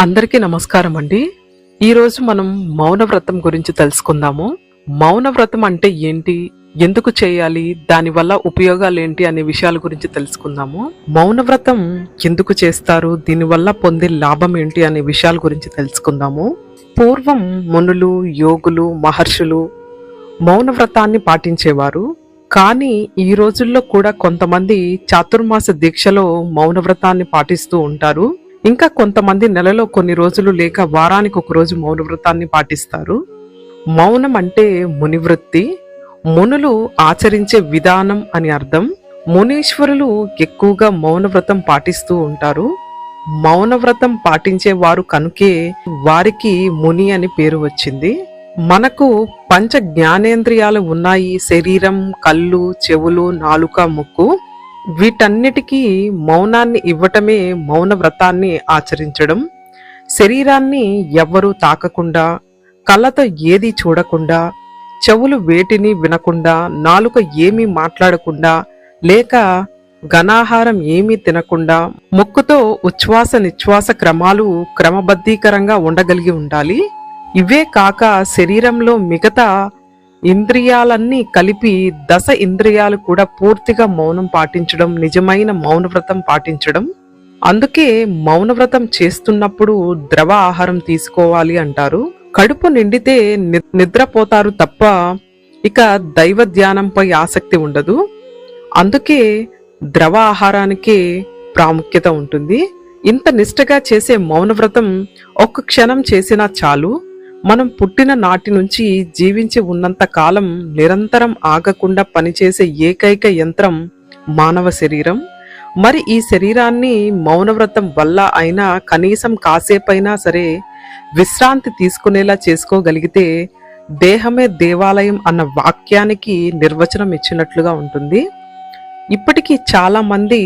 అందరికీ నమస్కారం అండి. ఈరోజు మనం మౌన వ్రతం గురించి తెలుసుకుందాము. మౌన వ్రతం అంటే ఏంటి, ఎందుకు చేయాలి, దానివల్ల ఉపయోగాలు ఏంటి అనే విషయాల గురించి తెలుసుకుందాము. మౌన వ్రతం ఎందుకు చేస్తారు, దీనివల్ల పొందే లాభం ఏంటి అనే విషయాల గురించి తెలుసుకుందాము. పూర్వం మునులు, యోగులు, మహర్షులు మౌన వ్రతాన్ని పాటించేవారు. కానీ ఈ రోజుల్లో కూడా కొంతమంది చాతుర్మాస దీక్షలో మౌన వ్రతాన్ని పాటిస్తూ ఉంటారు. ఇంకా కొంతమంది నెలలో కొన్ని రోజులు లేక వారానికి ఒక రోజు మౌన వ్రతాన్ని పాటిస్తారు. మౌనం అంటే మునివృత్తి, మునులు ఆచరించే విధానం అని అర్థం. మునీశ్వరులు ఎక్కువగా మౌన వ్రతం పాటిస్తూ ఉంటారు. మౌన వ్రతం పాటించే వారు కనుకే వారికి ముని అని పేరు వచ్చింది. మనకు పంచ జ్ఞానేంద్రియాలు ఉన్నాయి. శరీరం, కళ్ళు, చెవులు, నాలుక, ముక్కు. వీటన్నిటికీ మౌనాన్ని ఇవ్వటమే మౌన వ్రతాన్ని ఆచరించడం. శరీరాన్ని ఎవ్వరూ తాకకుండా, కళ్ళతో ఏది చూడకుండా, చెవులు వేటిని వినకుండా, నాలుక ఏమీ మాట్లాడకుండా, లేక ఘనాహారం ఏమీ తినకుండా, ముక్కుతో ఉచ్ఛ్వాస నిశ్వాస క్రమాలు క్రమబద్ధీకరంగా ఉండగలిగి ఉండాలి. ఇవే కాక శరీరంలో మిగతా ఇంద్రియాలన్నీ కలిపి 10 ఇంద్రియాలు కూడా పూర్తిగా మౌనం పాటించడం నిజమైన మౌనవ్రతం పాటించడం. అందుకే మౌనవ్రతం చేస్తున్నప్పుడు ద్రవ ఆహారం తీసుకోవాలి అంటారు. కడుపు నిండితే నిద్రపోతారు తప్ప ఇక దైవ ధ్యానంపై ఆసక్తి ఉండదు. అందుకే ద్రవ ఆహారానికే ప్రాముఖ్యత ఉంటుంది. ఇంత నిష్టగా చేసే మౌనవ్రతం ఒక్క క్షణం చేసినా చాలు. మనం పుట్టిన నాటి నుంచి జీవించి ఉన్నంత కాలం నిరంతరం ఆగకుండా పనిచేసే ఏకైక యంత్రం మానవ శరీరం. మరి ఈ శరీరాన్ని మౌనవ్రతం వల్ల అయినా కనీసం కాసేపైనా సరే విశ్రాంతి తీసుకునేలా చేసుకోగలిగితే దేహమే దేవాలయం అన్న వాక్యానికి నిర్వచనం ఇచ్చినట్లుగా ఉంటుంది. ఇప్పటికీ చాలా మంది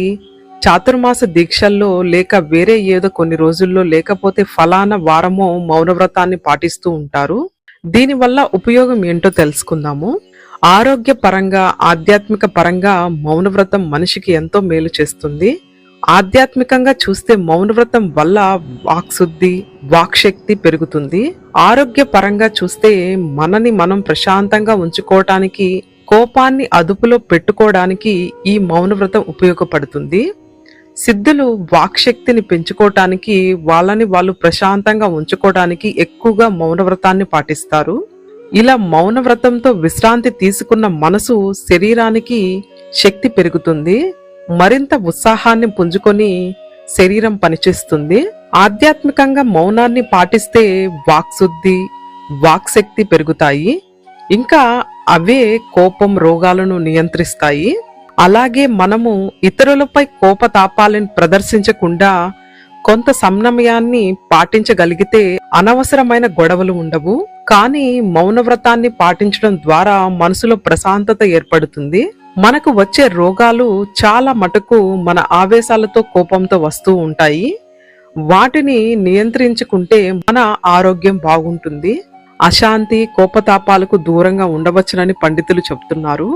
చాతుర్మాస దీక్షల్లో లేక వేరే ఏదో కొన్ని రోజుల్లో లేకపోతే ఫలానా వారమో మౌనవ్రతాన్ని పాటిస్తూ ఉంటారు. దీనివల్ల ఉపయోగం ఏంటో తెలుసుకుందాము. ఆరోగ్య పరంగా, ఆధ్యాత్మిక పరంగా మౌనవ్రతం మనిషికి ఎంతో మేలు చేస్తుంది. ఆధ్యాత్మికంగా చూస్తే మౌనవ్రతం వల్ల వాక్శుద్ధి, వాక్శక్తి పెరుగుతుంది. ఆరోగ్య పరంగా చూస్తే మనని మనం ప్రశాంతంగా ఉంచుకోవటానికి, కోపాన్ని అదుపులో పెట్టుకోవడానికి ఈ మౌనవ్రతం ఉపయోగపడుతుంది. సిద్ధులు వాక్శక్తిని పెంచుకోవటానికి, వాళ్ళని వాళ్ళు ప్రశాంతంగా ఉంచుకోవడానికి ఎక్కువగా మౌనవ్రతాన్ని పాటిస్తారు. ఇలా మౌనవ్రతంతో విశ్రాంతి తీసుకున్న మనసు, శరీరానికి శక్తి పెరుగుతుంది. మరింత ఉత్సాహాన్ని పుంజుకొని శరీరం పనిచేస్తుంది. ఆధ్యాత్మికంగా మౌనాన్ని పాటిస్తే వాక్శుద్ధి, వాక్శక్తి పెరుగుతాయి. ఇంకా అవే కోపం, రోగాలను నియంత్రిస్తాయి. అలాగే మనము ఇతరులపై కోపతాపాలను ప్రదర్శించకుండా కొంత సంయమనాన్ని పాటించగలిగితే అనవసరమైన గొడవలు ఉండవు. కానీ మౌనవ్రతాన్ని పాటించడం ద్వారా మనసులో ప్రశాంతత ఏర్పడుతుంది. మనకు వచ్చే రోగాలు చాలా మటుకు మన ఆవేశాలతో, కోపంతో వస్తూ ఉంటాయి. వాటిని నియంత్రించుకుంటే మన ఆరోగ్యం బాగుంటుంది. అశాంతి, కోపతాపాలకు దూరంగా ఉండవచ్చునని పండితులు చెప్తున్నారు.